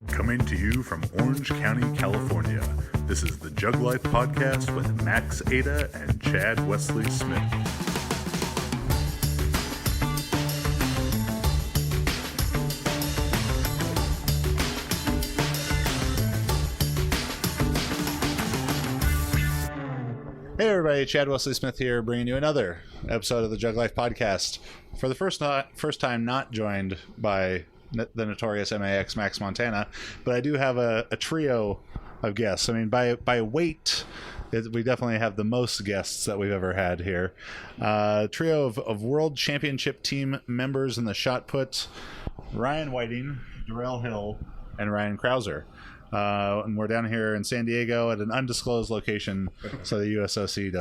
Coming to you from Orange County, California, this is the JuggLife podcast with Max Ada and Chad Wesley Smith. Hey everybody, Chad Wesley Smith here, bringing you another episode of the JuggLife podcast. For the first time not joined by the notorious MAX Max Montana, but I do have a trio of guests. I mean, by weight, we definitely have the most guests that we've ever had here. Trio of world championship team members in the shot put: Ryan Whiting, Darrell Hill, and Ryan Crouser. And we're down here in San Diego at an undisclosed location, so the USOC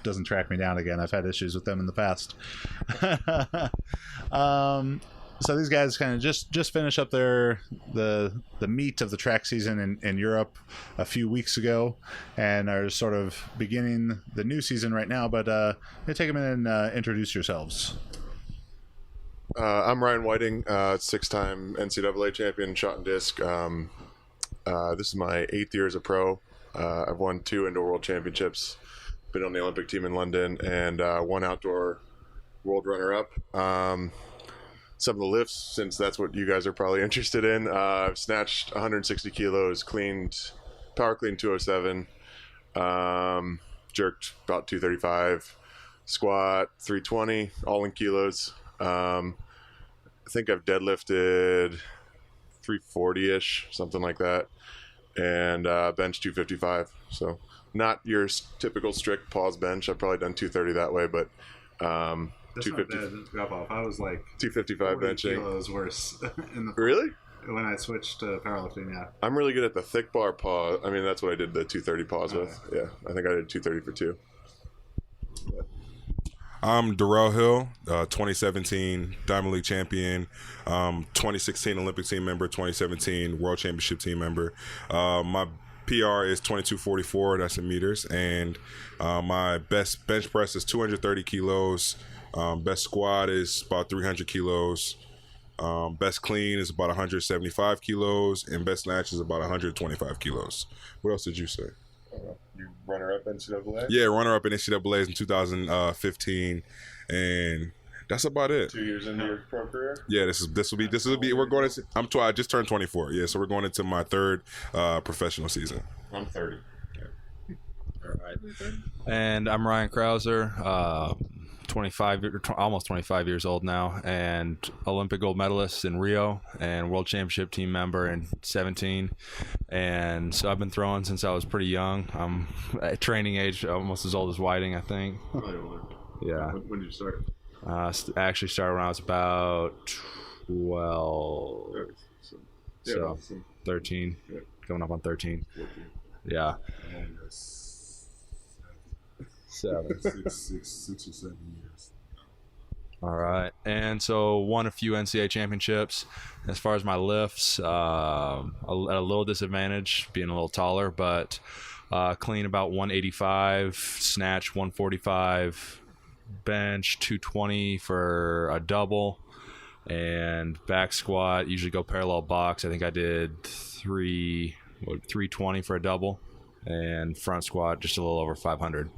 doesn't track me down again. I've had issues with them in the past. So these guys kind of just finished up the meat of the track season in Europe a few weeks ago, and are sort of beginning the new season right now. But take a minute and introduce yourselves. I'm Ryan Whiting, six-time NCAA champion shot and disc. This is my 8th year as a pro. I've won 2 indoor world championships, been on the Olympic team in London, and 1 outdoor world runner-up. Some of the lifts, since that's what you guys are probably interested in, I've snatched 160 kilos, power cleaned 207, jerked about 235, squat 320, all in kilos. I think I've deadlifted 340-ish, something like that, and bench 255. So not your typical strict pause bench. I've probably done 230 that way, but That's 250. Drop off. I was like 255 benching. Kilos worse in the really when I switched to powerlifting. Yeah, I'm really good at the thick bar pause. I mean, that's what I did the 230 pause with. Yeah, I think I did 230 for 2. I'm Darrell Hill, 2017 Diamond League champion, 2016 Olympic team member, 2017 World Championship team member. My PR is 2244, that's in meters, and my best bench press is 230 kilos. Best squat is about 300 kilos. Best clean is about 175 kilos, and best snatch is about 125 kilos. What else did you say? You runner-up NCAA? Yeah, runner-up in NCAAs in 2015, and that's about it. 2 years into your pro career? Yeah, this will be. We're going to. I just turned 24. Yeah, so we're going into my 3rd professional season. I'm 30. Yeah. All right. And I'm Ryan Crouser, almost 25 years old now, and Olympic gold medalist in Rio and world championship team member in 17. And so I've been throwing since I was pretty young. I'm at training age, almost as old as Whiting, I think. Probably older. Yeah. When did you start? I actually started when I was about 12. So 13. Yeah. Coming up on 13. 14. Yeah. And 7. 6 or 7 years. All right. And so won a few NCAA championships. As far as my lifts, at a little disadvantage being a little taller, but clean about 185, snatch 145, bench 220 for a double, and back squat usually go parallel box. I think I did 320 for a double, and front squat just a little over 500.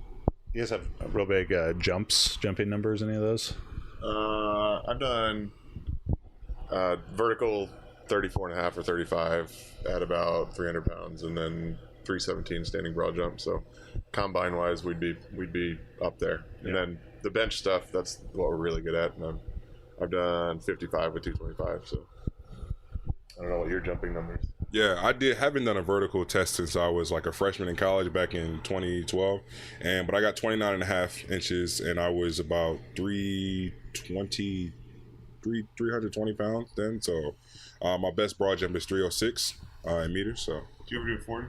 You guys have real big jumping numbers, any of those? I've done vertical 34.5 or 35 at about 300 pounds, and then 317 standing broad jump. So combine wise, we'd be up there. And then the bench stuff, that's what we're really good at. And I've done 55 with 225. So I don't know what your jumping numbers. Yeah, haven't done a vertical test since I was like a freshman in college back in 2012, but I got 29.5 inches, and I was about 320 pounds then. So my best broad jump is 306 in meters. So Do you ever do 40?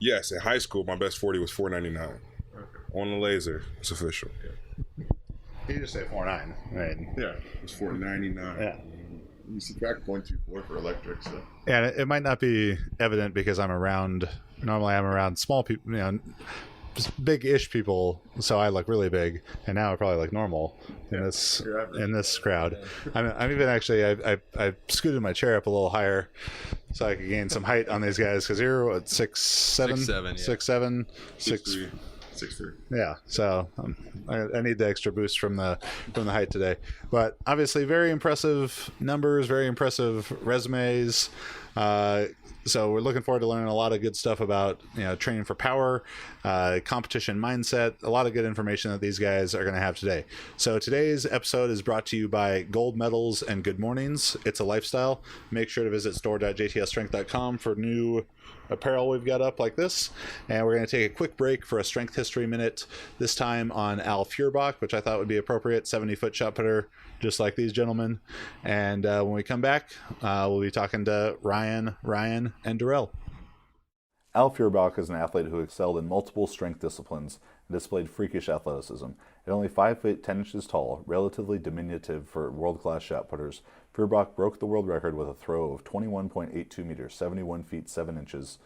yes, in high school my best 40 was 499 on the laser. It's official. You just say 4.9, right? Yeah, It's 499. Yeah. you subtract 0.24 for electric. So Yeah, it might not be evident because normally I'm around small people, big-ish people, so I look really big, and now I probably look normal in this crowd. I'm even actually I scooted my chair up a little higher so I could gain some height on these guys, because you're what, 6'7", 6'7", 6'3". Yeah, so I need the extra boost from the height today. But obviously, very impressive numbers, very impressive resumes. So we're looking forward to learning a lot of good stuff about training for power, competition mindset, a lot of good information that these guys are going to have today. So today's episode is brought to you by Gold Medals and Good Mornings. It's a lifestyle. Make sure to visit store.jtsstrength.com for new apparel we've got up like this. And we're going to take a quick break for a strength history minute, this time on Al Feuerbach, which I thought would be appropriate, 70-foot shot putter, just like these gentlemen. And when we come back, we'll be talking to Ryan, and Darrell. Al Feuerbach is an athlete who excelled in multiple strength disciplines and displayed freakish athleticism. At only 5 feet 10 inches tall, relatively diminutive for world-class shot putters, Feuerbach broke the world record with a throw of 21.82 meters, 71 feet 7 inches,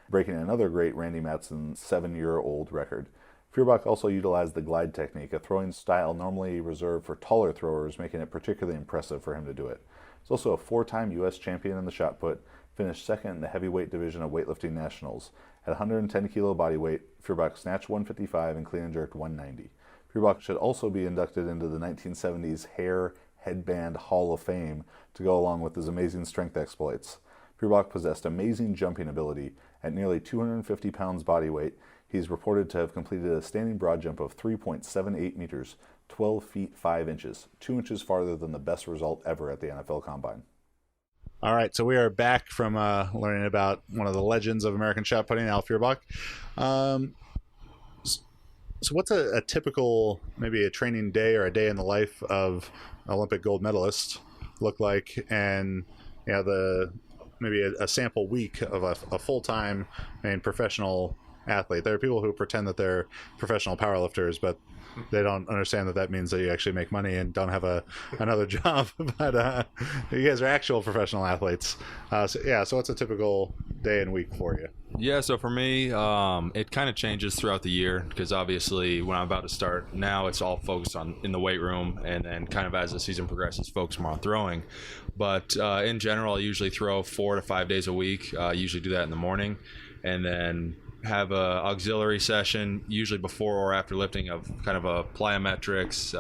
breaking another great Randy Matson 7-year-old record. Feuerbach also utilized the glide technique, a throwing style normally reserved for taller throwers, making it particularly impressive for him to do it. He's also a 4-time U.S. champion in the shot put, finished second in the heavyweight division of weightlifting nationals. At 110 kilo body weight, Feuerbach snatched 155 and clean and jerked 190. Feuerbach should also be inducted into the 1970s Hair Headband Hall of Fame to go along with his amazing strength exploits. Feuerbach possessed amazing jumping ability. At nearly 250 pounds body weight, he's reported to have completed a standing broad jump of 3.78 meters, 12 feet 5 inches, 2 inches farther than the best result ever at the NFL Combine. All right, so we are back from learning about one of the legends of American shot putting, Al Feuerbach. So what's a typical, maybe a training day or a day in the life of an Olympic gold medalist look like? And maybe a sample week of a full-time and professional athlete. There are people who pretend that they're professional powerlifters, but they don't understand that means that you actually make money and don't have another job. But you guys are actual professional athletes. So what's a typical day and week for you? Yeah, so for me, it kind of changes throughout the year, because obviously when I'm about to start now, it's all focused on in the weight room, and then kind of as the season progresses, focus more on throwing. But in general, I usually throw 4 to 5 days a week. I usually do that in the morning, and then have a auxiliary session usually before or after lifting of kind of a plyometrics,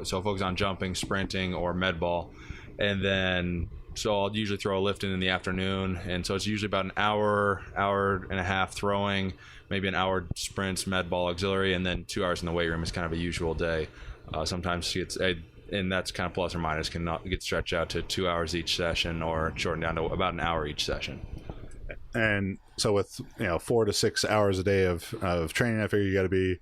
so focus on jumping, sprinting, or med ball. And then so I'll usually throw a lift in the afternoon, and so it's usually about an hour and a half throwing, maybe an hour sprints, med ball, auxiliary, and then 2 hours in the weight room is kind of a usual day. Sometimes and that's kind of plus or minus, can get stretched out to 2 hours each session or shortened down to about an hour each session. And so with 4 to 6 hours a day of training, I figure you got to be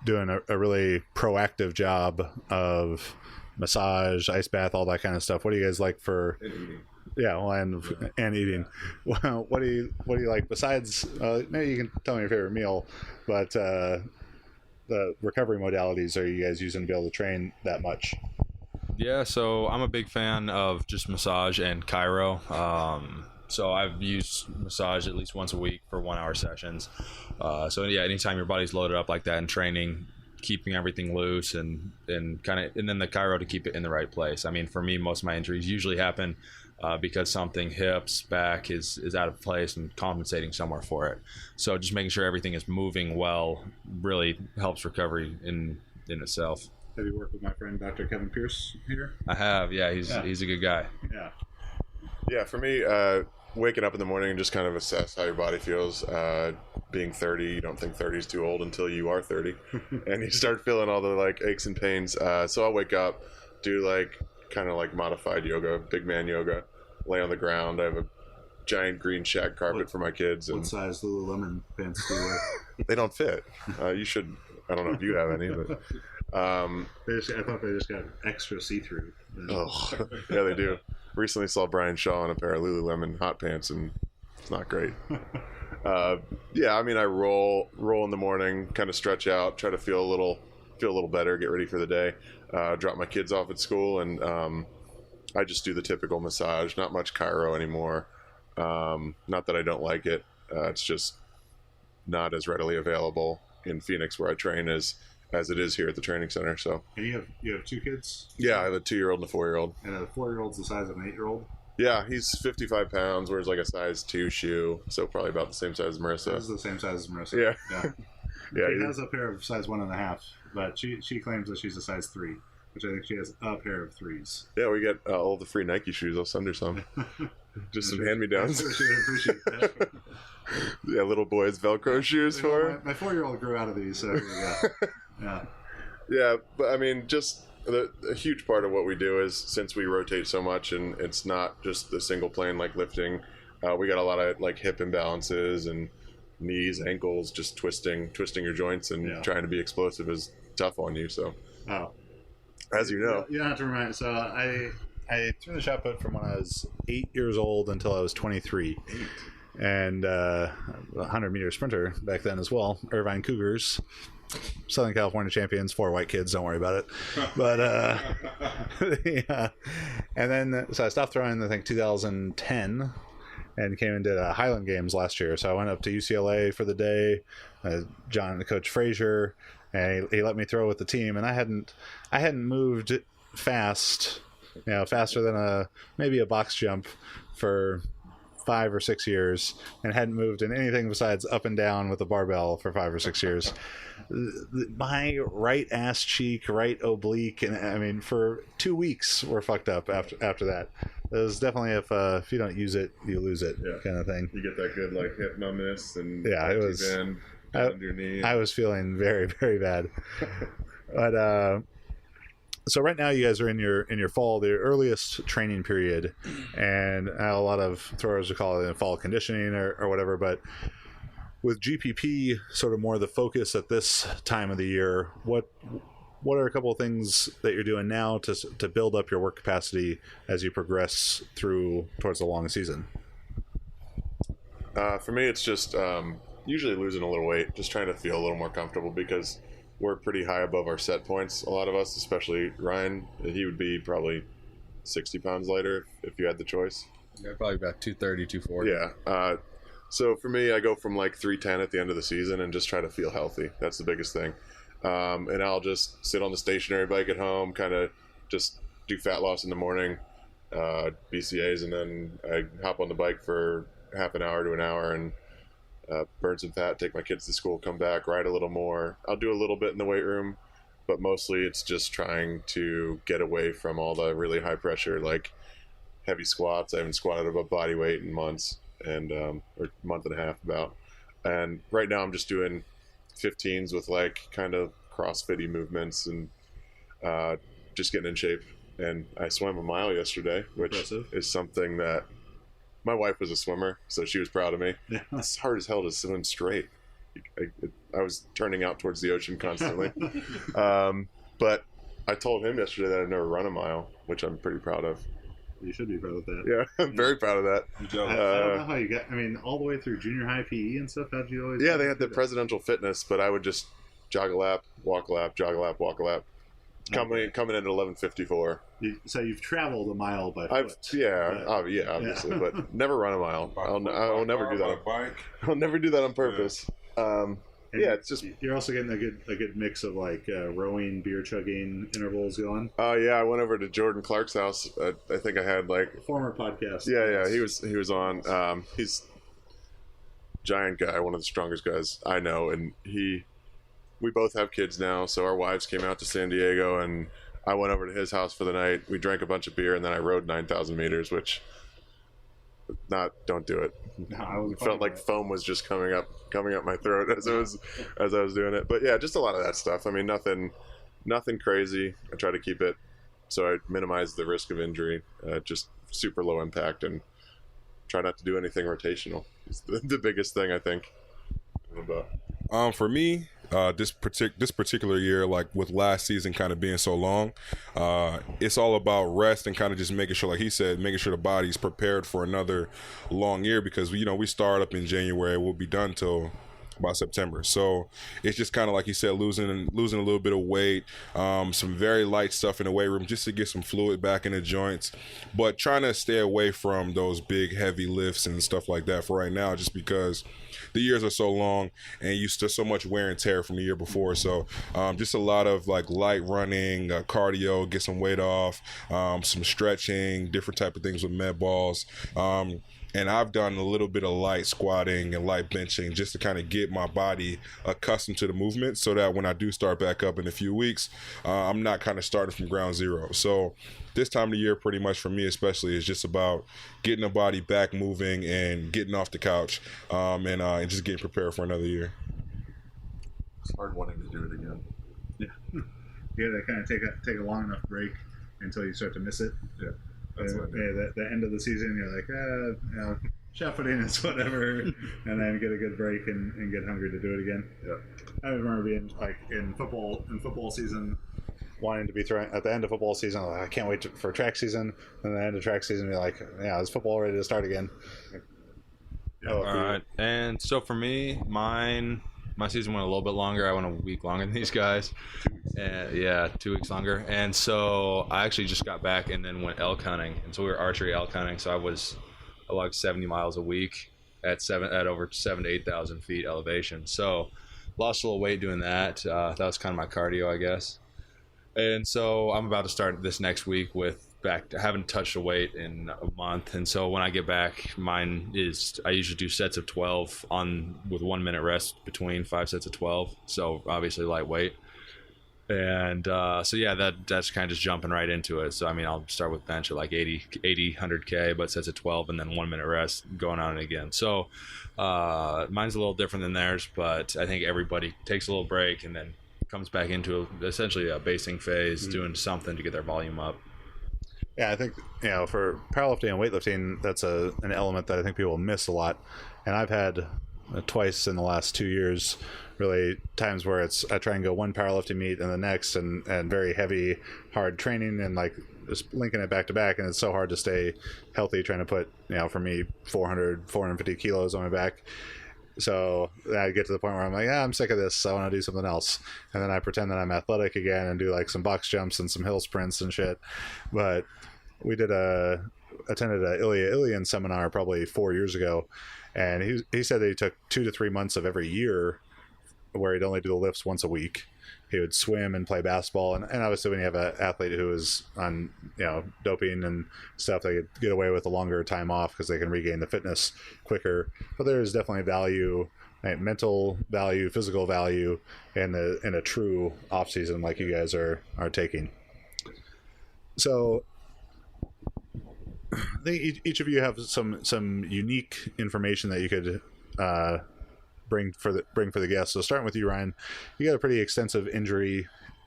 doing a really proactive job of massage, ice bath, all that kind of stuff. What do you guys like for? And eating. Yeah, well, and eating. Well, what do you like besides? Maybe you can tell me your favorite meal, but the recovery modalities are you guys using to be able to train that much? Yeah, so I'm a big fan of just massage and chiro. So I've used massage at least once a week for 1 hour sessions. So yeah, anytime your body's loaded up like that in training, keeping everything loose and then the chiro to keep it in the right place. I mean, for me, most of my injuries usually happen because something hips, back is out of place and compensating somewhere for it. So just making sure everything is moving well really helps recovery in itself. Have you worked with my friend Dr. Kevin Pierce here? I have, yeah. He's a good guy. Yeah, for me, waking up in the morning and just kind of assess how your body feels. Being 30, you don't think 30 is too old until you are 30, and you start feeling all the aches and pains. So I'll wake up, do kind of modified yoga, big man yoga, lay on the ground. I have a giant green shag carpet for my kids. What size Lululemon pants do you wear? They don't fit. You should. I don't know if you have any, but I thought they just got extra see-through. Oh, yeah, they do. Recently saw Brian Shaw in a pair of Lululemon hot pants, and it's not great. I mean, I roll in the morning, kind of stretch out, try to feel a little better, get ready for the day. Drop my kids off at school, and I just do the typical massage. Not much chiro anymore. Not that I don't like it. It's just not as readily available. in Phoenix where I train as it is here at the training center. So And you have 2 kids? yeah, I have a 2-year-old and a 4-year-old. And a 4-year-old's the size of an 8-year-old? Yeah, he's 55 pounds, wears like a size 2 shoe, so probably about the same size as Marissa. This is the same size as Marissa. Yeah. Yeah, She has a pair of size 1.5, but she claims that she's a size 3, which I think she has a pair of 3s. yeah, we get all the free Nike shoes. I'll send her some. Just some hand-me-downs. I sure appreciate that. Yeah, little boys Velcro shoes for her. My 4-year-old grew out of these, so yeah. Yeah, but I mean, just a huge part of what we do is, since we rotate so much and it's not just the single plane like lifting, we got a lot of like hip imbalances and knees, ankles, just twisting your joints and trying to be explosive is tough on you. So, as you know, you don't have to remind. So I threw the shot put from when I was 8 years old until I was 23. And 100-meter sprinter back then as well. Irvine Cougars, Southern California champions, 4 white kids. Don't worry about it. But yeah. And then so I stopped throwing, I think 2010, and came and did Highland Games last year. So I went up to UCLA for the day. Coach Frazier, and he let me throw with the team. And I hadn't moved fast, faster than maybe a box jump for 5 or 6 years, and hadn't moved in anything besides up and down with a barbell for 5 or 6 years. My right ass cheek, right oblique, and I mean for 2 weeks were fucked up after that. It was definitely if you don't use it, you lose it, kind of thing. you get that good like hip numbness and It was. your knee. I was feeling very, very bad, but. So right now you guys are in your fall, the earliest training period, and a lot of throwers would call it fall conditioning or whatever. But with GPP sort of more the focus at this time of the year, what are a couple of things that you're doing now to build up your work capacity as you progress towards the long season? For me, it's just usually losing a little weight, just trying to feel a little more comfortable because we're pretty high above our set points. A lot of us, especially Ryan, he would be probably 60 pounds lighter if you had the choice. Yeah, probably about 230, 240. Yeah. So for me, I go from like 310 at the end of the season and just try to feel healthy. That's the biggest thing. And I'll just sit on the stationary bike at home, kind of just do fat loss in the morning, BCAs, and then I hop on the bike for half an hour to an hour and burn some fat, take my kids to school, come back, ride a little more. I'll do a little bit in the weight room, but mostly it's just trying to get away from all the really high pressure, like heavy squats. I haven't squatted above body weight in months, and or month and a half about. And right now I'm just doing 15s with like kind of CrossFit-y movements and just getting in shape. And I swam a mile yesterday, which is something that my wife was a swimmer, so she was proud of me. Yeah. It's hard as hell to swim straight. I was turning out towards the ocean constantly. But I told him yesterday that I'd never run a mile, which I'm pretty proud of. You should be proud of that. Yeah, I'm very proud of that. I don't know how you got, all the way through junior high PE and stuff, how'd you always... Yeah, they had the presidential fitness, but I would just jog a lap, walk a lap, jog a lap, walk a lap. Coming in at 11:54. So you've traveled a mile by foot. Obviously, but never run a mile. I'll never do that. I'll never do that on purpose. It's just you're also getting a good mix of like rowing, beer chugging intervals going. I went over to Jordan Clark's house. I think I had like former podcast. Yeah, he was on. He's giant guy, one of the strongest guys I know, and we both have kids now, so our wives came out to San Diego, and I went over to his house for the night. We drank a bunch of beer, and then I rode 9,000 meters, which don't do it. No, it felt like foam was just coming up my throat as I was doing it. But yeah, just a lot of that stuff. Nothing crazy. I try to keep it so I minimize the risk of injury. Just super low impact, and try not to do anything rotational. It's the biggest thing, I think. For me, this particular year, like with last season kind of being so long, it's all about rest and kind of just making sure, like he said, making sure the body's prepared for another long year, because we start up in January, we'll be done till by September. So it's just kind of like you said, losing a little bit of weight, some very light stuff in the weight room just to get some fluid back in the joints, but trying to stay away from those big heavy lifts and stuff like that for right now, just because the years are so long and you still so much wear and tear from the year before. So just a lot of like light running, cardio, get some weight off, some stretching, different type of things with med balls. And I've done a little bit of light squatting and light benching just to kind of get my body accustomed to the movement, so that when I do start back up in a few weeks, I'm not kind of starting from ground zero. So this time of the year, pretty much for me especially, is just about getting the body back moving and getting off the couch, and just getting prepared for another year. It's hard wanting to do it again. Yeah. You got to kind of take a long enough break until you start to miss it. Yeah. The end of the season, you're like, shot footing is whatever, and then get a good break and get hungry to do it again. Yeah. I remember being like in football season, wanting to be throwing at the end of football season. Like, I can't wait for track season, and the end of track season, be like, yeah, is football ready to start again? All right, and so for me, my season went a little bit longer. I went a week longer than these guys. 2 weeks longer. And so I actually just got back and then went elk hunting. And so we were archery elk hunting. So I logged 70 miles a week at over 7,000 to 8,000 feet elevation. So lost a little weight doing that. That was kind of my cardio, I guess. And so I'm about to start this next week I haven't touched a weight in a month, and so when I get back, I usually do sets of 12 with 1 minute rest between 5 sets of 12, so obviously lightweight. And so yeah, that's kind of just jumping right into it. So I mean, I'll start with bench at like 80 100k, but sets of 12 and then 1 minute rest, going on it again. So mine's a little different than theirs, but I think everybody takes a little break and then comes back into essentially a basing phase, doing something to get their volume up. Yeah, I think, for powerlifting and weightlifting, that's an element that I think people miss a lot. And I've had twice in the last 2 years, really, times where I try and go one powerlifting meet and the next, and very heavy, hard training, and like just linking it back to back. And it's so hard to stay healthy trying to put, for me, 450 kilos on my back. So I get to the point where I'm like, I'm sick of this. I want to do something else. And then I pretend that I'm athletic again and do like some box jumps and some hill sprints and shit. But we attended a Ilya Ilyin seminar probably 4 years ago. And he said that he took 2 to 3 months of every year where he'd only do the lifts once a week. He would swim and play basketball. And obviously when you have an athlete who is on, doping and stuff, they could get away with a longer time off because they can regain the fitness quicker. But there is definitely value, mental value, physical value in a true off season like you guys are taking. So I think each of you have some unique information that you could bring for the guests. So starting with you, Ryan, you got a pretty extensive injury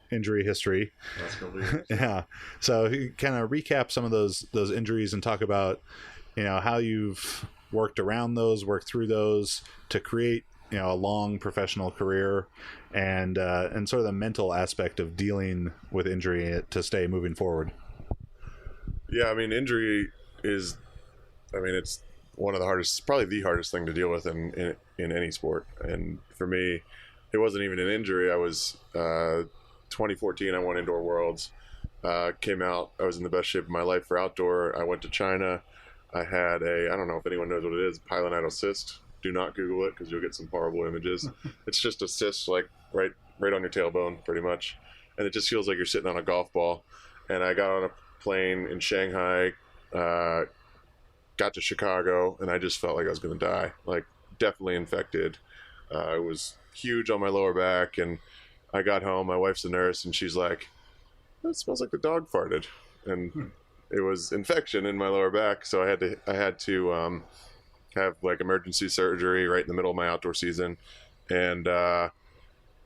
history. Last couple of years. Yeah. So you kind of recap some of those injuries and talk about how you've worked through those to create a long professional career, and sort of the mental aspect of dealing with injury to stay moving forward. Yeah, I mean, injury is, it's one of the hardest, probably the hardest thing to deal with in any sport. And for me, it wasn't even an injury. I was 2014. I won Indoor Worlds. Came out. I was in the best shape of my life for outdoor. I went to China. I had I don't know if anyone knows what it is, pilonidal cyst. Do not Google it because you'll get some horrible images. It's just a cyst, like right on your tailbone, pretty much, and it just feels like you're sitting on a golf ball. And I got on a plane in Shanghai. Got to Chicago, and I just felt like I was going to die, like definitely infected. It was huge on my lower back, and I got home. My wife's a nurse, and she's like, "That smells like the dog farted," and it was infection in my lower back. So I had to have like emergency surgery right in the middle of my outdoor season, and I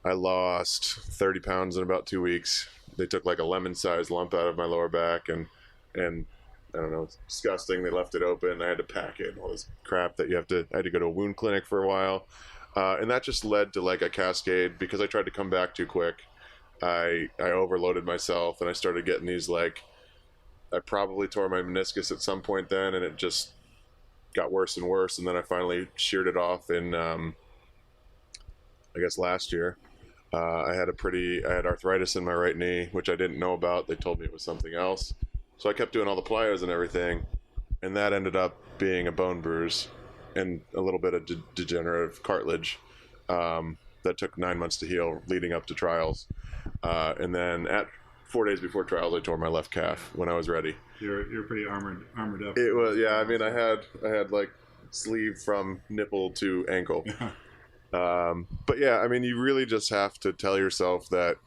lost 30 pounds in about 2 weeks. They took like a lemon-sized lump out of my lower back, and I don't know, it's disgusting. They left it open. I had to pack it and all this crap I had to go to a wound clinic for a while. And that just led to like a cascade because I tried to come back too quick. I overloaded myself, and I started getting these I probably tore my meniscus at some point then, and it just got worse and worse. And then I finally sheared it off in I guess last year. I had arthritis in my right knee, which I didn't know about. They told me it was something else. So I kept doing all the plyos and everything, and that ended up being a bone bruise and a little bit of degenerative cartilage that took 9 months to heal leading up to trials. And then at 4 days before trials, I tore my left calf when I was ready. You're pretty armored up. It was, yeah. I mean, I had like sleeve from nipple to ankle. But yeah, I mean, you really just have to tell yourself that.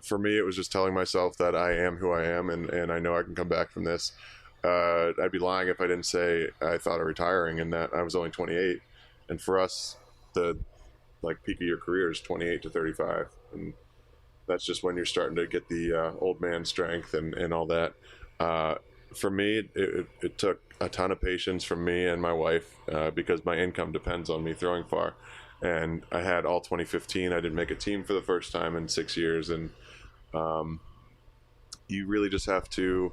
For me, it was just telling myself that I am who I am, and I know I can come back from this. I'd be lying if I didn't say I thought of retiring and that I was only 28. And for us, the peak of your career is 28 to 35, and that's just when you're starting to get the old man strength and all that. For me, it took a ton of patience from me and my wife because my income depends on me throwing far. And I had all 2015. I didn't make a team for the first time in 6 years, and you really just have to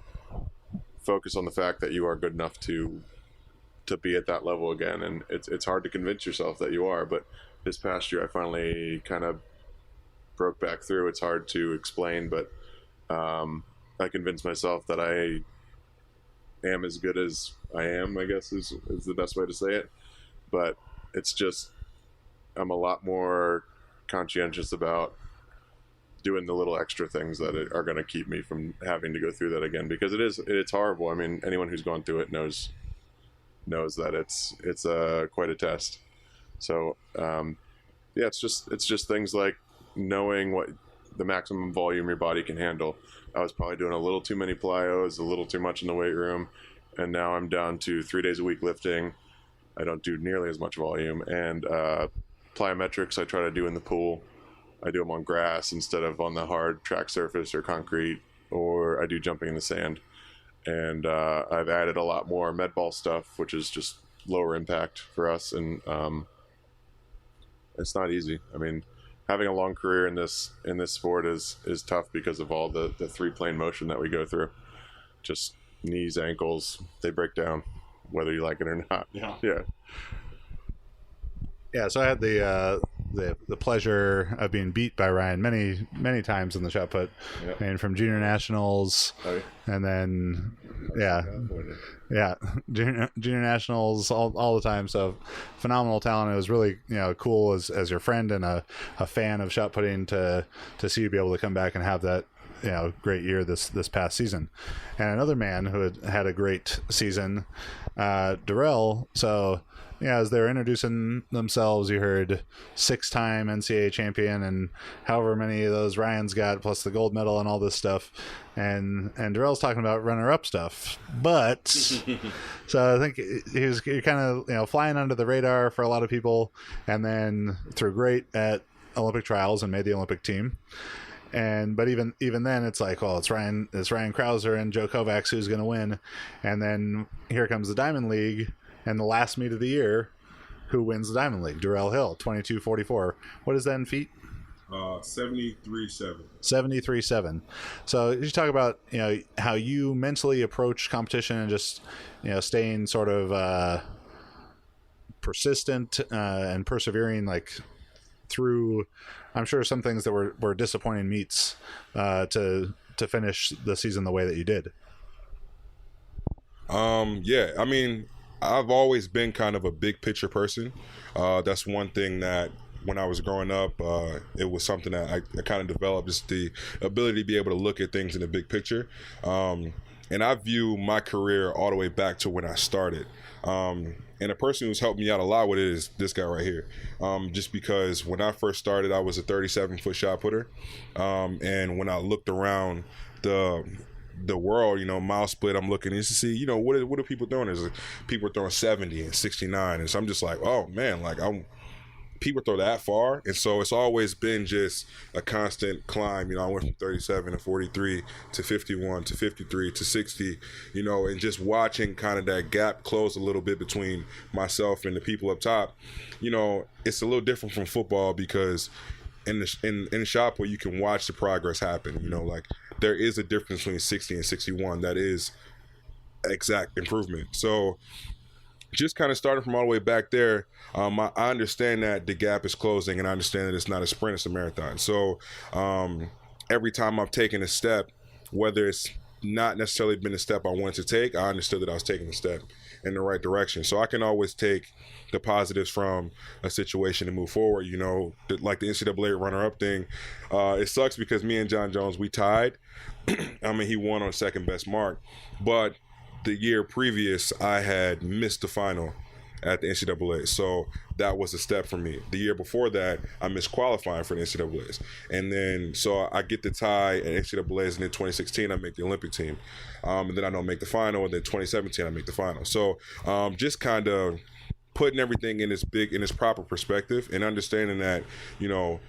focus on the fact that you are good enough to be at that level again. And it's hard to convince yourself that you are, but this past year I finally kind of broke back through. It's hard to explain, but I convinced myself that I am as good as I am, I guess is the best way to say it. But it's just, I'm a lot more conscientious about doing the little extra things that are going to keep me from having to go through that again, because it's horrible. I mean, anyone who's gone through it knows that it's quite a test. So yeah, it's just things like knowing what the maximum volume your body can handle. I was probably doing a little too many plyos, a little too much in the weight room, and now I'm down to 3 days a week lifting. I don't do nearly as much volume, and plyometrics I try to do in the pool. I do them on grass instead of on the hard track surface or concrete, or I do jumping in the sand. And I've added a lot more med ball stuff, which is just lower impact for us, and it's not easy. I mean, having a long career in this sport is tough because of all the 3-plane motion that we go through. Just knees, ankles, they break down, whether you like it or not. Yeah, so I had the pleasure of being beat by Ryan many times in the shot put, and from junior nationals, and then junior nationals all the time. So phenomenal talent. It was really cool as your friend and a fan of shot putting to see you be able to come back and have that great year this past season. And another man who had a great season, Darrell. So as they're introducing themselves, you heard 6-time NCAA champion and however many of those Ryan's got, plus the gold medal and all this stuff. And Darrell's talking about runner-up stuff. But so I think you're kind of flying under the radar for a lot of people, and then threw great at Olympic trials and made the Olympic team. But even then, it's like, well, it's Ryan Crouser and Joe Kovacs who's going to win, and then here comes the Diamond League, and the last meet of the year, who wins the Diamond League? Darrell Hill, 22:44. What is that in feet? 73.7. 73.7. So you talk about how you mentally approach competition and just staying sort of persistent and persevering through. I'm sure some things that were disappointing meets to finish the season the way that you did. Yeah, I mean, I've always been kind of a big picture person. That's one thing that when I was growing up, it was something that I kind of developed, just the ability to be able to look at things in the big picture. And I view my career all the way back to when I started. And a person who's helped me out a lot with it is this guy right here. Just because when I first started, I was a 37-foot shot putter. And when I looked around the world, mile split, I'm looking to see, what are people doing? There's people throwing 70 and 69. And so I'm just like, oh man, people throw that far. And so it's always been just a constant climb. I went from 37 to 43 to 51 to 53 to 60, and just watching kind of that gap close a little bit between myself and the people up top. It's a little different from football because in the shot put, you can watch the progress happen. There is a difference between 60 and 61 that is exact improvement. So just kind of starting from all the way back there, I understand that the gap is closing, and I understand that it's not a sprint, it's a marathon. So every time I've taken a step, whether it's not necessarily been a step I wanted to take, I understood that I was taking a step in the right direction. So I can always take the positives from a situation and move forward. You know, like the NCAA runner-up thing, it sucks because me and John Jones, we tied. I mean, he won on second best mark, but the year previous, I had missed the final at the NCAA. So that was a step for me. The year before that, I missed qualifying for the NCAAs. And then, so I get the tie at NCAAs, and then 2016, I make the Olympic team. And then I don't make the final, and then 2017, I make the final. So just kind of putting everything in its proper perspective and understanding that, you know,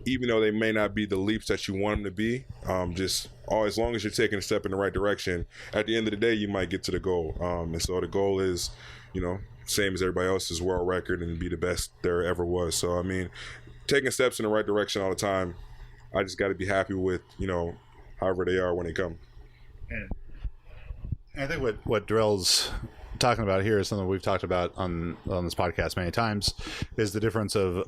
even though they may not be the leaps that you want them to be, as long as you're taking a step in the right direction, at the end of the day, you might get to the goal. And so the goal is, you know, same as everybody else's world record and be the best there ever was. So, I mean, taking steps in the right direction all the time, I just got to be happy with, you know, however they are when they come. And I think what Darrell's talking about here is something we've talked about on this podcast many times, is the difference of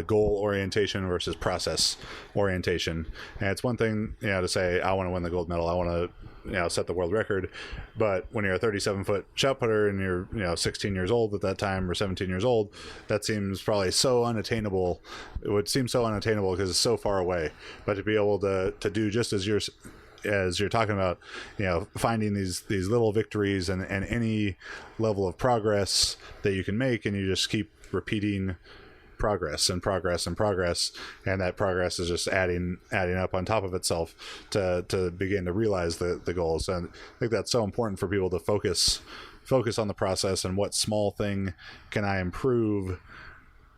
goal orientation versus process orientation. And it's one thing, you know, to say, I want to win the gold medal, I want to, you know, set the world record. But when you're a 37-foot shot putter and you're, you know, 16 years old at that time, or 17 years old, that seems probably so unattainable. It would seem so unattainable because it's so far away. But to be able to do just as you're talking about, you know, finding these little victories and any level of progress that you can make, and you just keep repeating progress and progress and progress, and that progress is just adding up on top of itself to begin to realize the goals. And I think that's so important for people to focus on the process and what small thing can I improve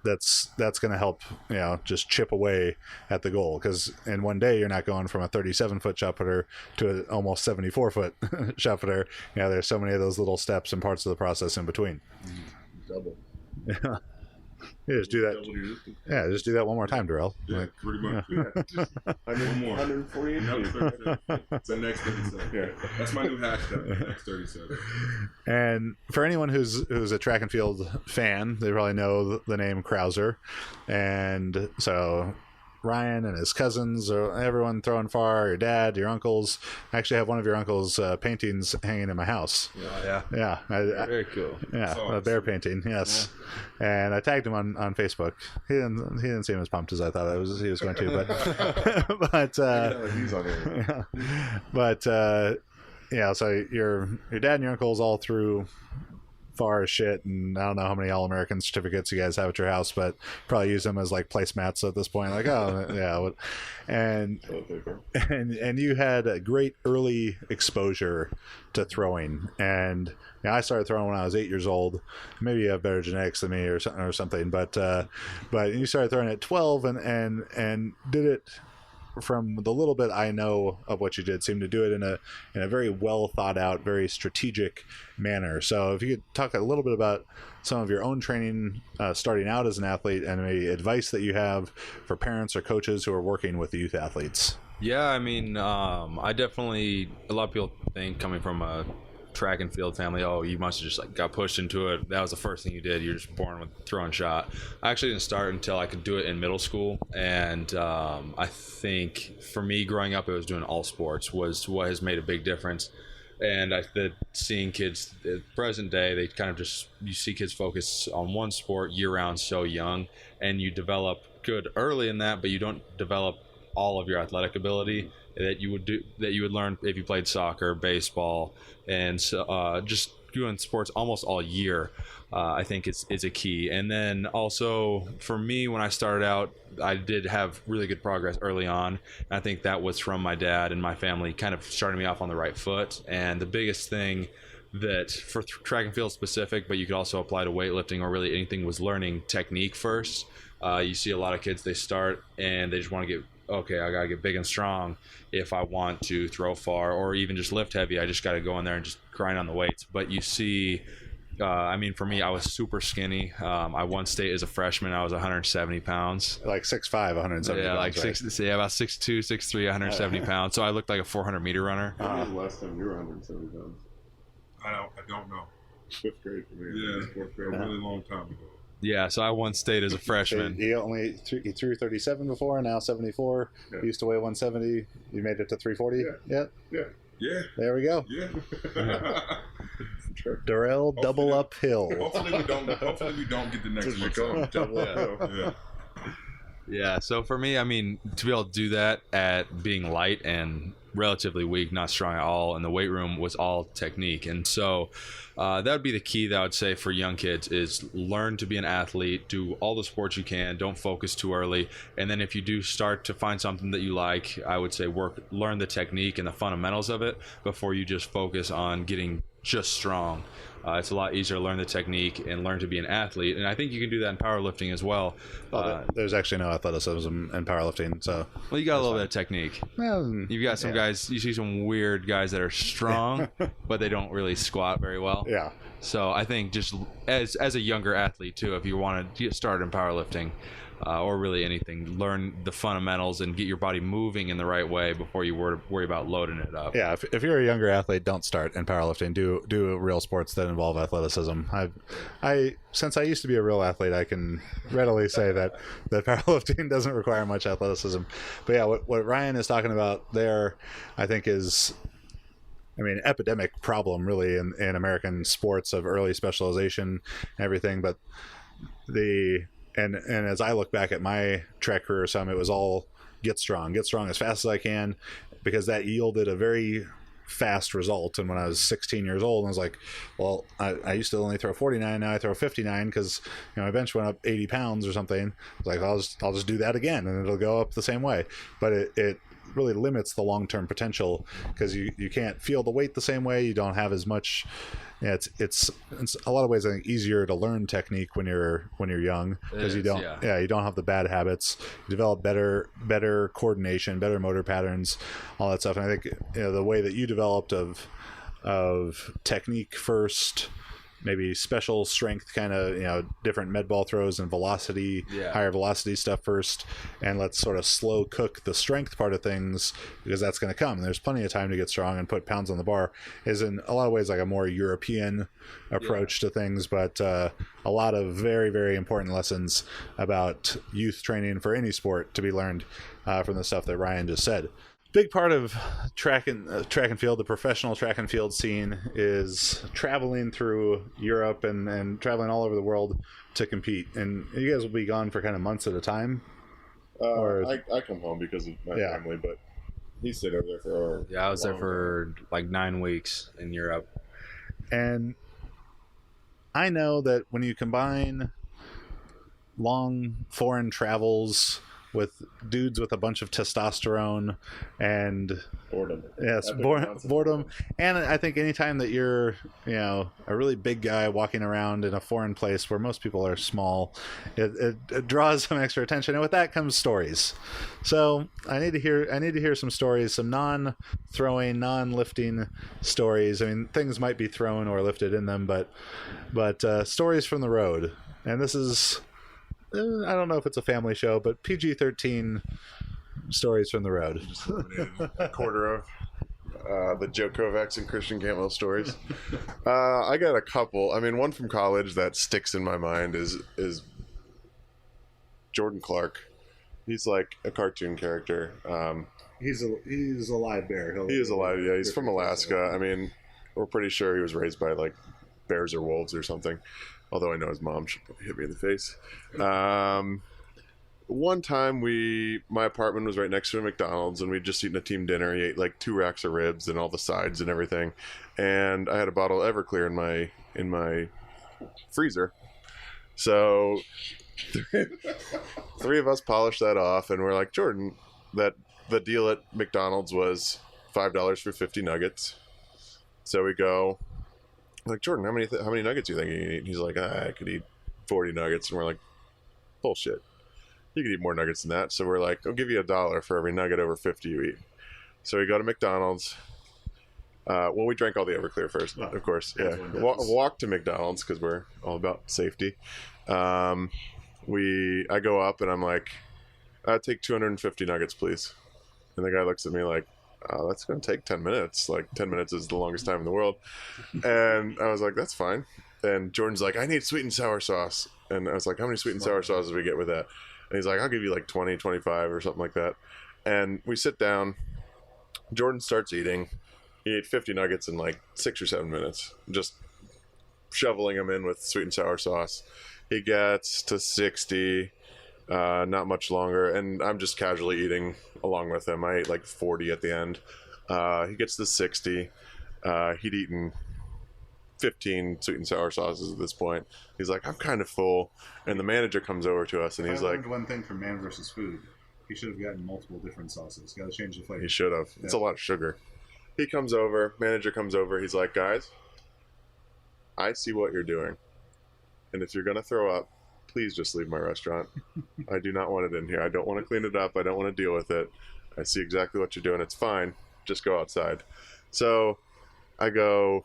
that's going to help, you know, just chip away at the goal. Because in one day you're not going from a 37-foot shot putter to an almost 74-foot shot putter. You know, there's so many of those little steps and parts of the process in between. Double. Yeah. Yeah, just do that. Yeah, just do that one more time, Darrell. Yeah, Like, pretty much. Yeah. One more. 148. It's the next 37. Yeah. That's my new hashtag, next 37. And for anyone who's a track and field fan, they probably know the name Crouser. And so Ryan and his cousins, or everyone throwing far, your dad, your uncles. I actually have one of your uncle's paintings hanging in my house. Yeah. Very cool. Yeah, a bear painting. Yes, yeah. And I tagged him on Facebook. He didn't seem as pumped as I thought he was going to, but yeah. So your dad and your uncles all through far as shit, and I don't know how many All-American certificates you guys have at your house, but probably use them as like placemats at this point. Like, oh yeah, and you had a great early exposure to throwing, and you know, I started throwing when I was 8 years old. Maybe you have better genetics than me or something, but you started throwing at 12 and did it. From the little bit I know of what you did, seemed to do it in a very well thought out, very strategic manner. So if you could talk a little bit about some of your own training starting out as an athlete, and maybe advice that you have for parents or coaches who are working with the youth athletes. Yeah, I mean, I definitely, a lot of people think, coming from a track and field family, oh, you must have just like got pushed into it, that was the first thing you did, you're just born with throwing shot. I actually didn't start until I could do it in middle school, and I think for me growing up, it was doing all sports was what has made a big difference. And seeing kids at present day, they kind of just, you see kids focus on one sport year round so young, and you develop good early in that, but you don't develop all of your athletic ability that you would learn if you played soccer, baseball, and so just doing sports almost all year. I think is a key. And then also for me, when I started out, I did have really good progress early on. And I think that was from my dad and my family kind of starting me off on the right foot. And the biggest thing that for track and field specific, but you could also apply to weightlifting or really anything, was learning technique first. You see a lot of kids, they start and they just want to get, okay, I gotta get big and strong if I want to throw far, or even just lift heavy. I just gotta go in there and just grind on the weights. But you see, I mean, for me, I was super skinny. I won state as a freshman. I was 170 pounds. Like 6'5", 170 yeah, pounds. Like right? about 6'2", 6'3", 170 pounds. So I looked like a 400-meter runner. When was the last time you were 170 pounds? I don't know. fifth grade for me. Yeah, fourth grade, a really long time ago. Yeah, so I once stayed as a freshman. He threw 37 before, now 74. Yeah. He used to weigh 170. You made it to 340. Yeah. Yeah. Yeah, There we go. yeah. Darrell double that- uphill. Hopefully we don't get the next one. Double uphill. Yeah. Yeah, so for me, I mean, to be able to do that at being light and relatively weak, not strong at all, in the weight room was all technique. And so that would be the key that I would say for young kids is learn to be an athlete, do all the sports you can, don't focus too early. And then if you do start to find something that you like, I would say learn the technique and the fundamentals of it before you just focus on getting just strong. It's a lot easier to learn the technique and learn to be an athlete. And I think you can do that in powerlifting as well. There's actually no athleticism in powerlifting, so Well, you got a little bit of technique. You've got some guys, you see some weird guys that are strong, but they don't really squat very well. yeah. So I think just as a younger athlete too, if you want to get started in powerlifting or really anything, learn the fundamentals and get your body moving in the right way before you worry about loading it up. Yeah, if you're a younger athlete, don't start in powerlifting. Do real sports that involve athleticism. Since I used to be a real athlete, I can readily say that powerlifting doesn't require much athleticism. But yeah, what Ryan is talking about there, I think is, epidemic problem really in American sports of early specialization and everything. But and as I look back at my track career, it was all get strong as fast as I can, because that yielded a very fast result. And when I was 16 years old, I was like, well, I used to only throw 49, now I throw 59 because my bench went up 80 pounds or something. I was like, I'll just do that again and it'll go up the same way. But it really limits the long-term potential because you can't feel the weight the same way. You don't have as much. Yeah, it's a lot of ways I think easier to learn technique when you're young because you don't you don't have the bad habits. You develop better coordination, better motor patterns, all that stuff. And I think the way that you developed of technique first, maybe special strength kind of different med ball throws and velocity, higher velocity stuff first, and let's sort of slow cook the strength part of things because that's going to come and there's plenty of time to get strong and put pounds on the bar, is in a lot of ways like a more European approach to things, but a lot of very, very important lessons about youth training for any sport to be learned from the stuff that Ryan just said. Big part of track and field, the professional track and field scene, is traveling through Europe and traveling all over the world to compete. And you guys will be gone for kind of months at a time. I come home because of my family, but he stayed over there for I was there for like 9 weeks in Europe. And I know that when you combine long foreign travels with dudes with a bunch of testosterone and boredom. Yes, boredom. And I think anytime that you're, a really big guy walking around in a foreign place where most people are small, it draws some extra attention. And with that comes stories. So I need to hear some stories, some non-throwing, non-lifting stories. I mean, things might be thrown or lifted in them, but stories from the road. And this is, I don't know if it's a family show, but PG-13 stories from the road. A quarter of the Joe Kovacs and Christian Cantwell stories. I got a couple. One from college that sticks in my mind is Jordan Clark. He's like a cartoon character. He's a live bear. He is alive. Yeah, he's from Alaska. We're pretty sure he was raised by like bears or wolves or something. Although I know his mom should probably hit me in the face. One time my apartment was right next to a McDonald's and we'd just eaten a team dinner. He ate like 2 racks of ribs and all the sides and everything. And I had a bottle of Everclear in my freezer. So 3 of us polished that off and we're like, Jordan, that the deal at McDonald's was $5 for 50 nuggets. So we go, like, Jordan, how many nuggets do you think you can eat? And he's like, I could eat 40 nuggets. And we're like, bullshit. You could eat more nuggets than that. So we're like, I'll give you $1 for every nugget over 50 you eat. So we go to McDonald's. We drank all the Everclear first, of course. Yeah. Walk to McDonald's because we're all about safety. I go up and I'm like, I'll take 250 nuggets, please. And the guy looks at me like, oh, that's going to take 10 minutes. Like 10 minutes is the longest time in the world. And I was like, that's fine. And Jordan's like, I need sweet and sour sauce. And I was like, how many sweet and sour sauces do we get with that? And he's like, I'll give you like 20, 25 or something like that. And we sit down. Jordan starts eating. He ate 50 nuggets in like 6 or 7 minutes, just shoveling them in with sweet and sour sauce. He gets to 60, not much longer, and I'm just casually eating along with him. I ate like 40 at the end. He gets to 60. He'd eaten 15 sweet and sour sauces at this point. He's like, I'm kind of full. And the manager comes over to us, and he's like, one thing from Man vs. Food. He should have gotten multiple different sauces. Got to change the flavor. he should have. It's a lot of sugar. He comes over, manager comes over. He's like, guys, I see what you're doing. And if you're going to throw up, please just leave my restaurant. I do not want it in here. I don't want to clean it up. I don't want to deal with it. I see exactly what you're doing. It's fine. Just go outside. So I go,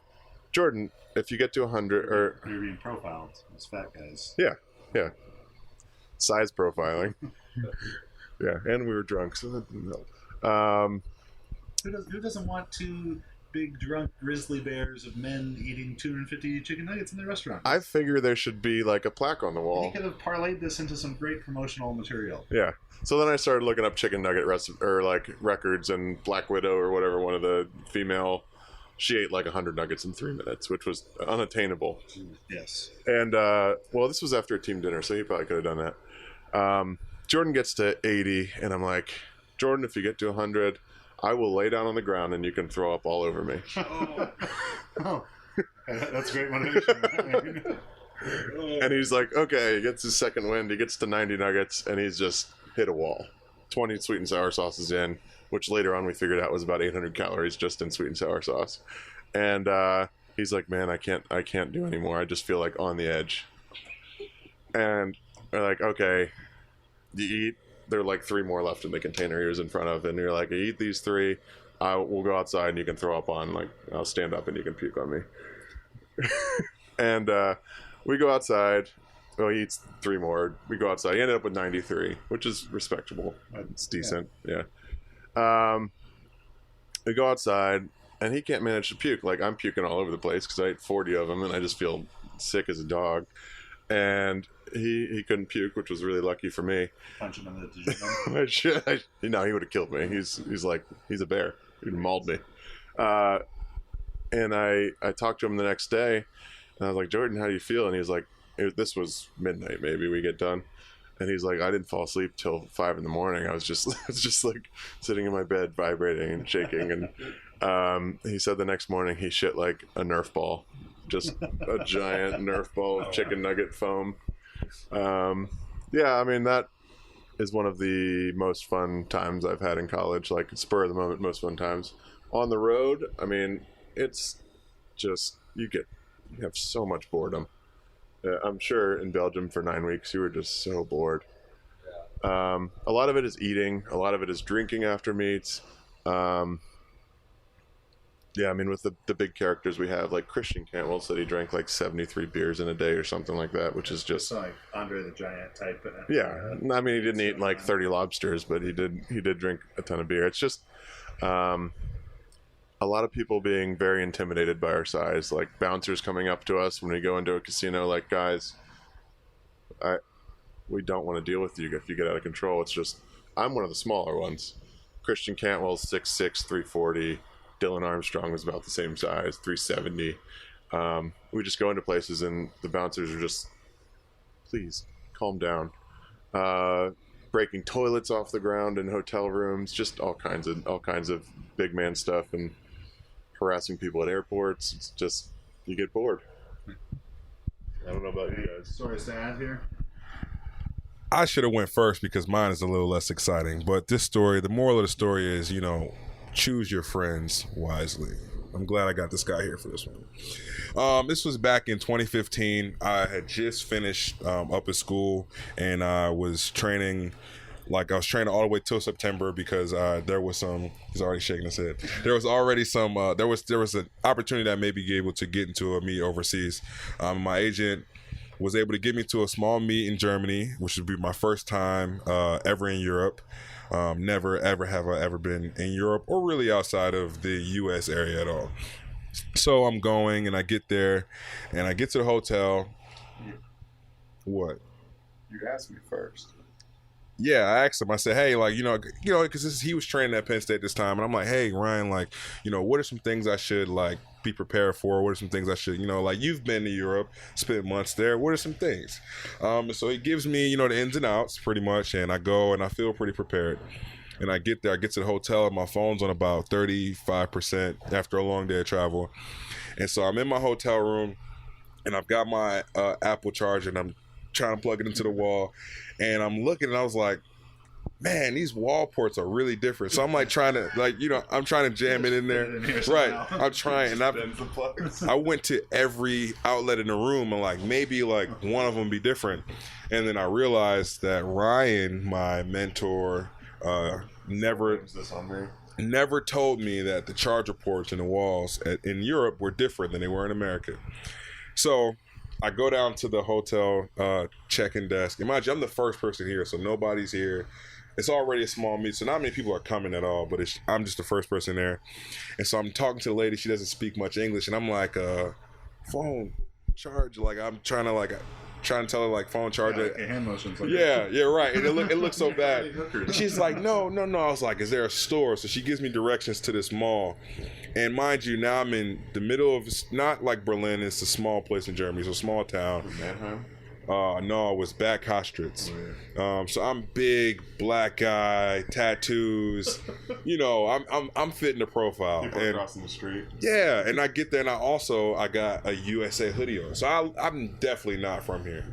Jordan, if you get to 100 or... You're being profiled as fat guys. Yeah. Size profiling. Yeah, and we were drunk, so that didn't help. Who doesn't want two big drunk grizzly bears of men eating 250 chicken nuggets in their restaurant? I figure there should be like a plaque on the He wall. could have parlayed this into some great promotional material. Yeah. So then I started looking up chicken nugget or like records, and Black Widow or whatever, one of the female, she ate like 100 nuggets in 3 minutes, which was unattainable. Yes. And well, this was after a team dinner, so he probably could have done that. Jordan gets to 80, and I'm like, Jordan, if you get to 100, I will lay down on the ground and you can throw up all over me. Oh, that's great motivation. And he's like, okay. He gets his second wind. He gets to 90 nuggets, and he's just hit a wall. 20 sweet and sour sauces in, which later on we figured out was about 800 calories just in sweet and sour sauce. And he's like, man, I can't do anymore. I just feel like on the edge. And we're like, okay, you eat. There are like 3 more left in the container he was in front of, and you're like, I eat these 3, we'll go outside and you can throw up on, like, I'll stand up and you can puke on me. And we go outside. Well, he eats 3 more. We go outside. He ended up with 93, which is respectable. It's decent. Yeah. We go outside, and he can't manage to puke. Like, I'm puking all over the place because I ate 40 of them, and I just feel sick as a dog. And he couldn't puke, which was really lucky for me. Punch him in the No, he would have killed me. He's a bear. He'd mauled me. And I talked to him the next day, and I was like, Jordan, how do you feel? And he was like, this was midnight, maybe we get done. And he's like, I didn't fall asleep till 5 in the morning. I was just like sitting in my bed, vibrating and shaking. And he said the next morning he shit like a Nerf ball, just a giant Nerf ball of chicken nugget foam. Yeah, I mean, that is one of the most fun times I've had in college, like spur of the moment, most fun times. On the road, I mean, it's just, you have so much boredom. I'm sure in Belgium for 9 weeks, you were just so bored. A lot of it is eating. A lot of it is drinking after meets. Yeah, I mean, with the big characters we have, like Christian Cantwell said he drank like 73 beers in a day or something like that, which is just... So like Andre the Giant type. Yeah, I mean, he didn't eat like 30 lobsters, but he did drink a ton of beer. It's just a lot of people being very intimidated by our size, like bouncers coming up to us when we go into a casino, like, guys, we don't want to deal with you if you get out of control. It's just, I'm one of the smaller ones. Christian Cantwell's 6'6", 340. Dylan Armstrong was about the same size, 370. We just go into places and the bouncers are just, please calm down. Breaking toilets off the ground in hotel rooms, just all kinds of big man stuff, and harassing people at airports. It's just, you get bored. I don't know about you guys. Stories to add here? I should have went first because mine is a little less exciting. But this story, the moral of the story is, choose your friends wisely. I'm glad I got this guy here for this one. This was back in 2015. I had just finished up at school, and I was training. I was training all the way till September because there was some. He's already shaking his head. There was already some. There was an opportunity that I may be able to get into a meet overseas. My agent was able to get me to a small meet in Germany, which would be my first time ever in Europe. Never, ever have I ever been in Europe or really outside of the U.S. area at all. So I'm going, and I get there, and I get to the hotel. What? You asked me first. Yeah, I asked him. I said, "Hey, like, because he was training at Penn State this time, and I'm like, hey, Ryan, like, what are some things I should like be prepared for? What are some things I should, like, you've been to Europe, spent months there. What are some things?" So he gives me, the ins and outs, pretty much, and I go and I feel pretty prepared. And I get there, I get to the hotel, and my phone's on about 35% after a long day of travel. And so I'm in my hotel room, and I've got my Apple charger, and I'm trying to plug it into the wall, and I'm looking, and I was like, man, these wall ports are really different. So I'm like trying to, I'm trying to jam it in there. Right. I'm trying, and I went to every outlet in the room, and like maybe like one of them be different. And then I realized that Ryan, my mentor, never told me that the charger ports in the walls in Europe were different than they were in America. So I go down to the hotel check-in desk. And mind you, I'm the first person here, so nobody's here. It's already a small meet, so not many people are coming at all, but I'm just the first person there. And so I'm talking to the lady. She doesn't speak much English, and I'm like, phone charge. Like, I'm trying to tell her, like, phone charge. Yeah, like hand motions. Like yeah, right. And it looks so bad. And she's like, no. I was like, is there a store? So she gives me directions to this mall. And mind you, now I'm in the middle of, not like Berlin, it's a small place in Germany, it's a small town. Mannheim? No, it was Bad Kostritz. So I'm big, black guy, tattoos. I'm fitting the profile. People and crossing the street. Yeah, and I get there, and I got a USA hoodie on. So I'm definitely not from here.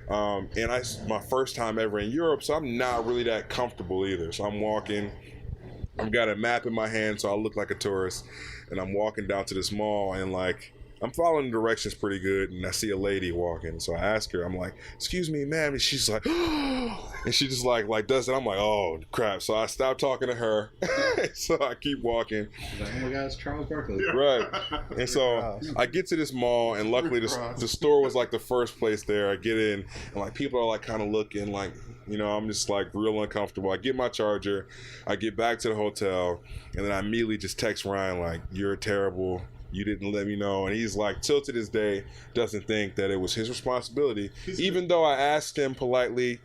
And my first time ever in Europe, so I'm not really that comfortable either. So I'm walking. I've got a map in my hand, so I look like a tourist. And I'm walking down to this mall, and like, I'm following the directions pretty good, and I see a lady walking. So I ask her, I'm like, "Excuse me, ma'am," and she's like, and she just like does it. I'm like, oh crap! So I stop talking to her, so I keep walking. She's like, "Oh my God, it's Charles Barkley." Right. And so I get to this mall, and luckily the store was like the first place there. I get in, and like people are like kind of looking, like, I'm just like real uncomfortable. I get my charger, I get back to the hotel, and then I immediately just text Ryan like, "You're terrible. You didn't let me know." And he's like, till to this day, doesn't think that it was his responsibility. Even though I asked him politely,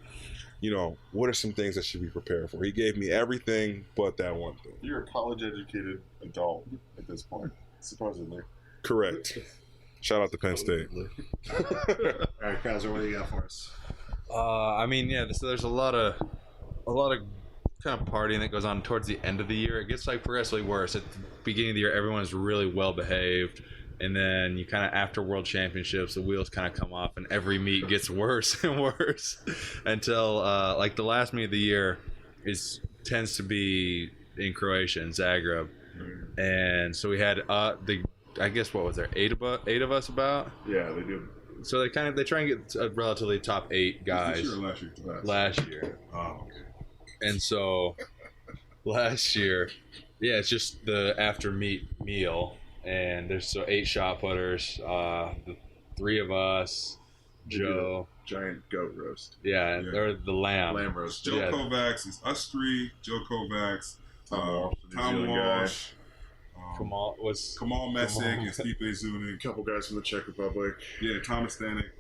what are some things I should be prepared for? He gave me everything but that one thing. You're a college-educated adult at this point, supposedly. Correct. Shout out to Penn State. All right, Crouser, what do you got for us? So there's a lot of kind of partying that goes on towards the end of the year. It gets like progressively worse. At the beginning of the year, everyone is really well behaved, and then you kind of, after World Championships, the wheels kind of come off, and every meet gets worse and worse until like the last meet of the year tends to be in Croatia, in Zagreb. And so we had I guess what was there, eight of us about? Yeah, they do. So they try and get a relatively top 8 guys. This year or last year? Last year. Oh, okay. And so last year, it's just the after meet meal, and there's 8 shot putters, the 3 of us, Joe. Giant goat roast. Yeah. Or the lamb roast. Joe Kovacs is us 3. Joe Kovacs, Tom Walsh, Kamal Messick, and Stipe Zunic. A couple guys from the Czech Republic. Yeah, Thomas Stanek.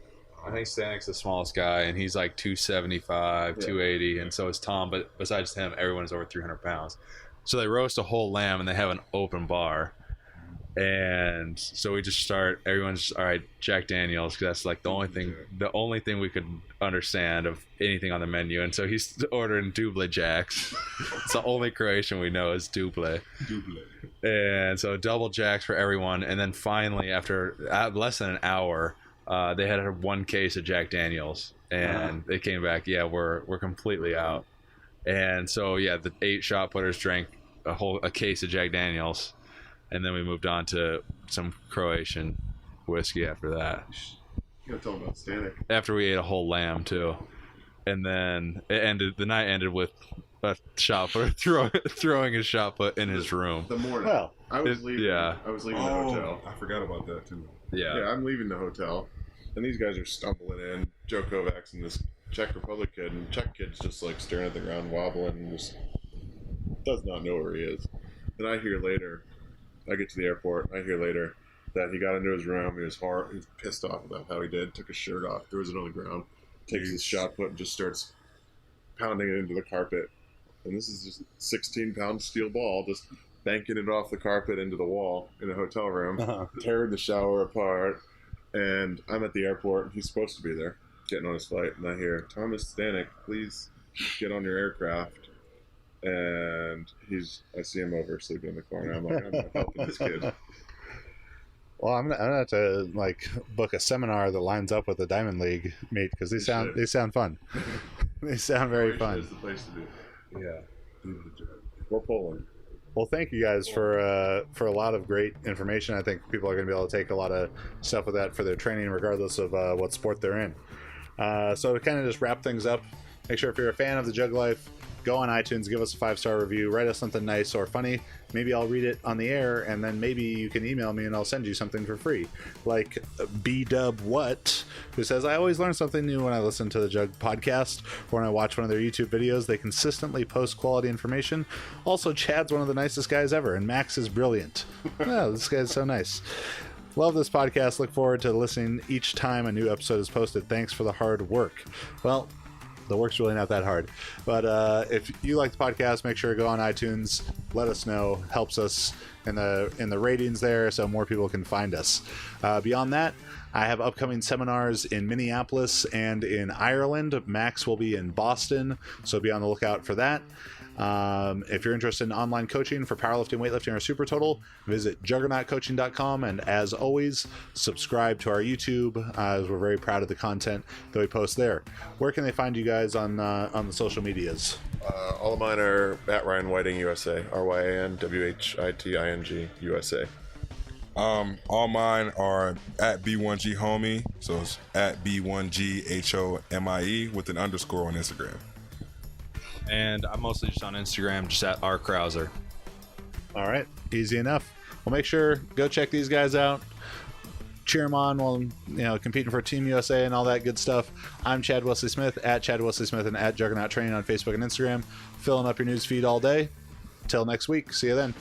I think Stanik's the smallest guy, and he's like 275, 280, and so is Tom. But besides him, everyone is over 300 pounds. So they roast a whole lamb, and they have an open bar. And so we just start. Everyone's just, all right, Jack Daniels, because that's like the only thing we could understand of anything on the menu. And so he's ordering double jacks. It's the only Croatian we know is double. And so double jacks for everyone. And then finally, after less than an hour, they had 1 case of Jack Daniels, and they came back. Yeah, we're completely out. And so the 8 shot putters drank a case of Jack Daniels, and then we moved on to some Croatian whiskey after that. You gotta tell them about Stanek. After we ate a whole lamb too, and then the night ended with a shot putter throwing his shot put in his room. The morning. I was leaving. Yeah. I was leaving the hotel. I forgot about that too. Yeah. Yeah, I'm leaving the hotel. and these guys are stumbling in. Joe Kovacs and this Czech Republic kid, and Czech kid's just like staring at the ground, wobbling, and just does not know where he is. And I hear later, I get to the airport, I hear later that he got into his room, he was pissed off about how he did, took his shirt off, throws it on the ground, takes his shot put and just starts pounding it into the carpet. And this is just 16-pound steel ball, just banking it off the carpet into the wall in a hotel room, tearing the shower apart. And I'm at the airport, and he's supposed to be there, getting on his flight, and I hear, Thomas Stanek, please get on your aircraft. And I see him over sleeping in the corner. I'm like, I'm not helping this kid. Well, I'm gonna have to like book a seminar that lines up with the Diamond League meet because they sound fun. They sound very fun. Is the place to be. Yeah. Or Poland. Well, thank you guys for a lot of great information. I think people are going to be able to take a lot of stuff with that for their training, regardless of what sport they're in. So to kind of just wrap things up, make sure if you're a fan of the JuggLife, go on iTunes, give us a 5-star review, write us something nice or funny. Maybe I'll read it on the air, and then maybe you can email me and I'll send you something for free. Like BDubWhat, who says, I always learn something new when I listen to the Jug podcast or when I watch one of their YouTube videos. They consistently post quality information. Also, Chad's one of the nicest guys ever, and Max is brilliant. Oh, this guy's so nice. Love this podcast. Look forward to listening each time a new episode is posted. Thanks for the hard work. Well, the work's really not that hard, but if you like the podcast, make sure to go on iTunes, let us know. Helps us in the ratings there, so more people can find us. Beyond that, I have upcoming seminars in Minneapolis and in Ireland. Max will be in Boston, so be on the lookout for that. If you're interested in online coaching for powerlifting, weightlifting, or super total, visit juggernautcoaching.com, and as always, subscribe to our YouTube, as we're very proud of the content that we post there. Where can they find you guys on the social medias? All of mine are at Ryan Whiting USA, RyanWhiting USA. All mine are at B1G Homie, so it's at B1GHOMIE with an underscore on Instagram. And I'm mostly just on Instagram, just at R Crouser. All right, easy enough. Well, make sure go check these guys out. Cheer them on while competing for Team USA and all that good stuff. I'm Chad Wesley Smith at Chad Wesley Smith and at Juggernaut Training on Facebook and Instagram. Filling up your news feed all day. Till next week. See you then.